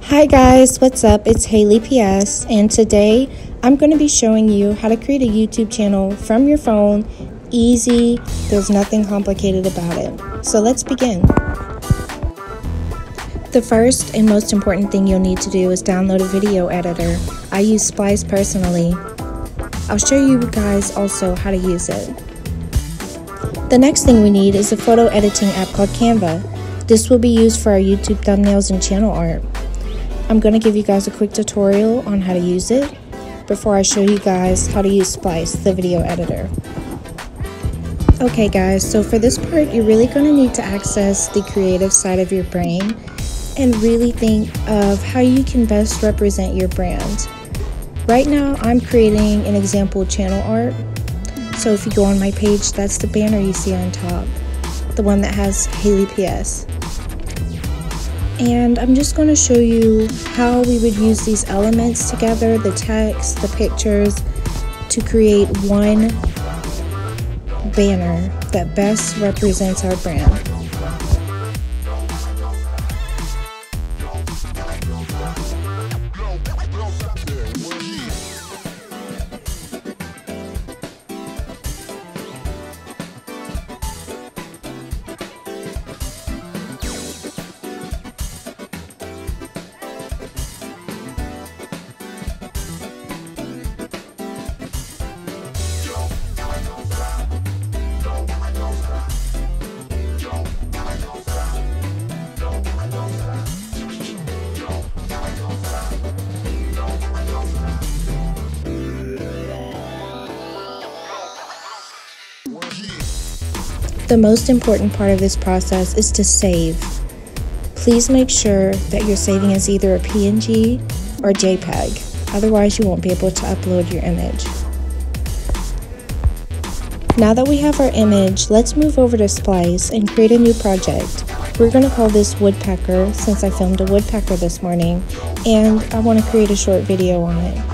Hi guys, what's up? It's Haley PS, and today I'm going to be showing you how to create a YouTube channel from your phone. Easy, there's nothing complicated about it. So let's begin. The first and most important thing you'll need to do is download a video editor. I use Splice personally. I'll show you guys also how to use it. The next thing we need is a photo editing app called Canva. This will be used for our YouTube thumbnails and channel art. I'm going to give you guys a quick tutorial on how to use it before I show you guys how to use Splice, the video editor. Okay guys, so for this part you're really going to need to access the creative side of your brain and really think of how you can best represent your brand. Right now I'm creating an example channel art. So if you go on my page, that's the banner you see on top, the one that has Haley PS. And I'm just going to show you how we would use these elements together, the text, the pictures, to create one banner that best represents our brand. The most important part of this process is to save. Please make sure that you're saving as either a PNG or JPEG, otherwise you won't be able to upload your image. Now that we have our image, let's move over to Splice and create a new project. We're going to call this Woodpecker since I filmed a woodpecker this morning and I want to create a short video on it.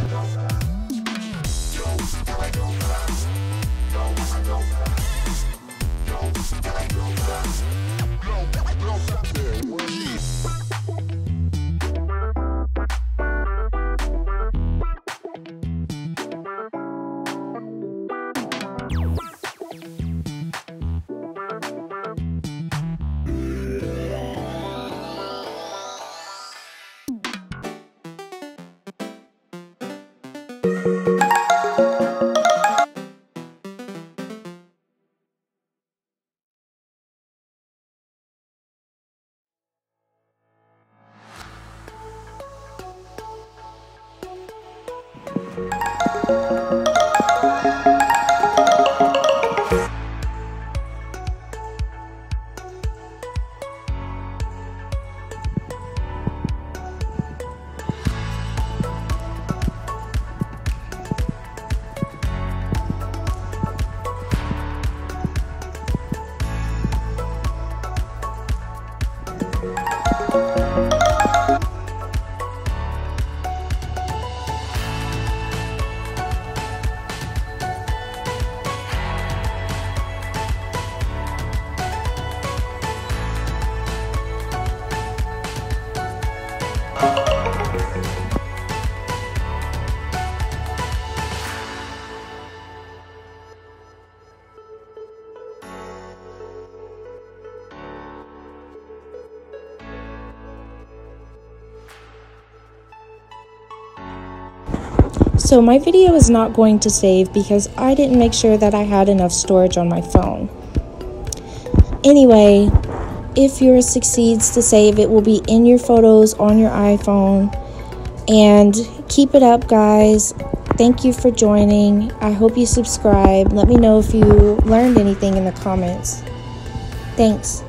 So my video is not going to save because I didn't make sure that I had enough storage on my phone. Anyway, if yours succeeds to save, it will be in your photos on your iPhone. And keep it up, guys. Thank you for joining. I hope you subscribe. Let me know if you learned anything in the comments. Thanks.